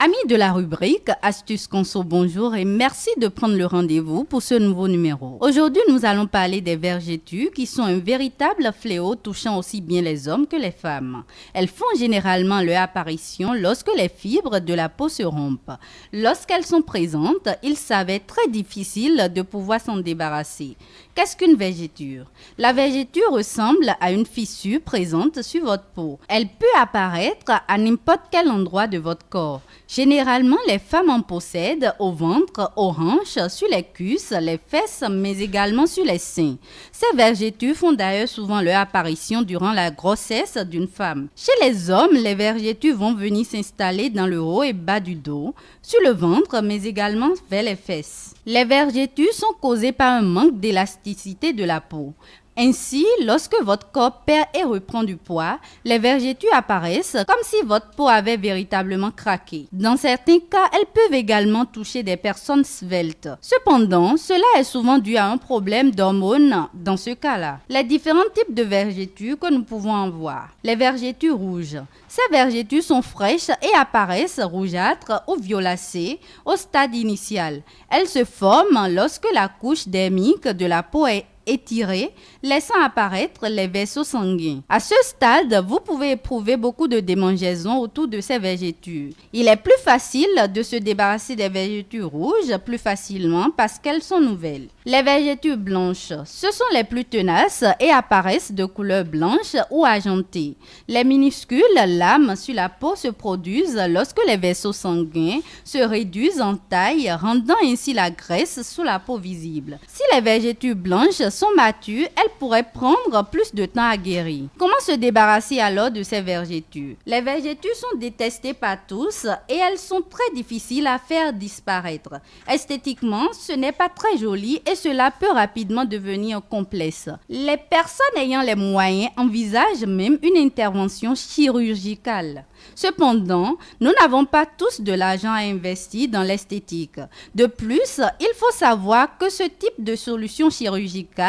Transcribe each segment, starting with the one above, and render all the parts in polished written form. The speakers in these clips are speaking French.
Amis de la rubrique Astuces Conso, bonjour et merci de prendre le rendez-vous pour ce nouveau numéro. Aujourd'hui, nous allons parler des vergetures qui sont un véritable fléau touchant aussi bien les hommes que les femmes. Elles font généralement leur apparition lorsque les fibres de la peau se rompent. Lorsqu'elles sont présentes, il s'avère très difficile de pouvoir s'en débarrasser. Qu'est-ce qu'une vergeture? La vergeture ressemble à une fissure présente sur votre peau. Elle peut apparaître à n'importe quel endroit de votre corps. Généralement, les femmes en possèdent au ventre, aux hanches, sur les cuisses, les fesses, mais également sur les seins. Ces vergetures font d'ailleurs souvent leur apparition durant la grossesse d'une femme. Chez les hommes, les vergetures vont venir s'installer dans le haut et bas du dos, sur le ventre, mais également vers les fesses. Les vergetures sont causées par un manque d'élasticité de la peau. Ainsi, lorsque votre corps perd et reprend du poids, les vergetures apparaissent comme si votre peau avait véritablement craqué. Dans certains cas, elles peuvent également toucher des personnes sveltes. Cependant, cela est souvent dû à un problème d'hormones dans ce cas-là. Les différents types de vergetures que nous pouvons en voir. Les vergetures rouges. Ces vergetures sont fraîches et apparaissent rougeâtres ou violacées au stade initial. Elles se forment lorsque la couche dermique de la peau est étirée, laissant apparaître les vaisseaux sanguins. À ce stade, vous pouvez éprouver beaucoup de démangeaisons autour de ces vergetures. Il est plus facile de se débarrasser des vergetures rouges plus facilement parce qu'elles sont nouvelles. Les vergetures blanches, ce sont les plus tenaces et apparaissent de couleur blanche ou argentée. Les minuscules lames sur la peau se produisent lorsque les vaisseaux sanguins se réduisent en taille, rendant ainsi la graisse sous la peau visible. Si les vergetures blanches sont matures, elles pourraient prendre plus de temps à guérir. Comment se débarrasser alors de ces vergetures? Les vergetures sont détestées par tous et elles sont très difficiles à faire disparaître. Esthétiquement, ce n'est pas très joli et cela peut rapidement devenir complexe. Les personnes ayant les moyens envisagent même une intervention chirurgicale. Cependant, nous n'avons pas tous de l'argent à investir dans l'esthétique. De plus, il faut savoir que ce type de solution chirurgicale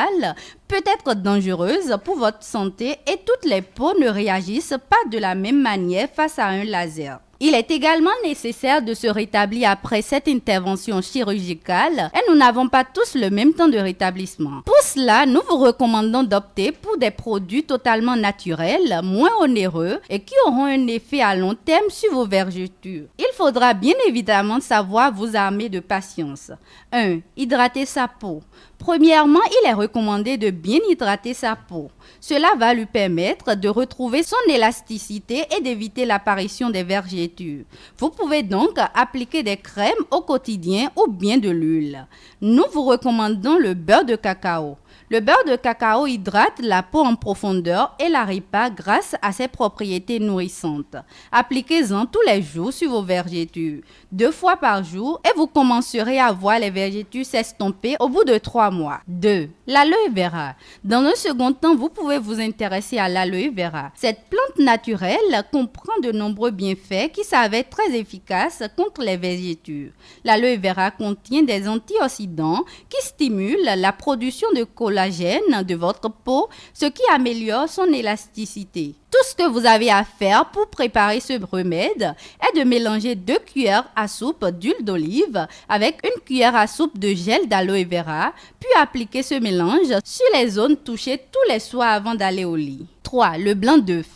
peut être dangereuse pour votre santé et toutes les peaux ne réagissent pas de la même manière face à un laser. Il est également nécessaire de se rétablir après cette intervention chirurgicale et nous n'avons pas tous le même temps de rétablissement. Pour cela, nous vous recommandons d'opter pour des produits totalement naturels, moins onéreux et qui auront un effet à long terme sur vos vergetures. Il faudra bien évidemment savoir vous armer de patience. 1. Hydrater sa peau. Premièrement, il est recommandé de bien hydrater sa peau. Cela va lui permettre de retrouver son élasticité et d'éviter l'apparition des vergetures. Vous pouvez donc appliquer des crèmes au quotidien ou bien de l'huile. Nous vous recommandons le beurre de cacao. Le beurre de cacao hydrate la peau en profondeur et la répare grâce à ses propriétés nourrissantes. Appliquez-en tous les jours sur vos vergetures, 2 fois par jour et vous commencerez à voir les vergetures s'estomper au bout de 3 mois. 2. L'aloe vera. Dans un second temps, vous pouvez vous intéresser à l'aloe vera. Cette plante naturelle comprend de nombreux bienfaits qui s'avèrent très efficaces contre les vergetures. L'aloe vera contient des antioxydants qui stimulent la production de collagène de votre peau, ce qui améliore son élasticité. Tout ce que vous avez à faire pour préparer ce remède est de mélanger 2 cuillères à soupe d'huile d'olive avec 1 cuillère à soupe de gel d'aloe vera, puis appliquer ce mélange sur les zones touchées tous les soirs avant d'aller au lit. 3. Le blanc d'œuf.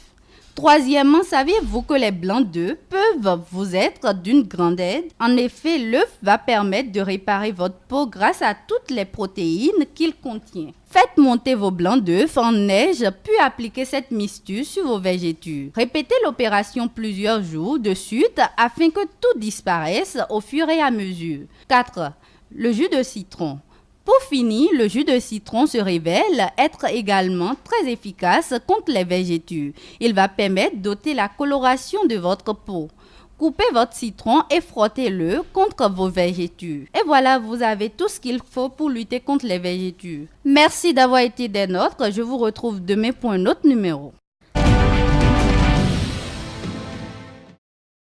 Troisièmement, saviez-vous que les blancs d'œufs peuvent vous être d'une grande aide? En effet, l'œuf va permettre de réparer votre peau grâce à toutes les protéines qu'il contient. Faites monter vos blancs d'œufs en neige, puis appliquez cette mixture sur vos vergetures. Répétez l'opération plusieurs jours de suite afin que tout disparaisse au fur et à mesure. 4. Le jus de citron. Pour finir, le jus de citron se révèle être également très efficace contre les vergetures. Il va permettre d'ôter la coloration de votre peau. Coupez votre citron et frottez-le contre vos vergetures. Et voilà, vous avez tout ce qu'il faut pour lutter contre les vergetures. Merci d'avoir été des nôtres. Je vous retrouve demain pour un autre numéro.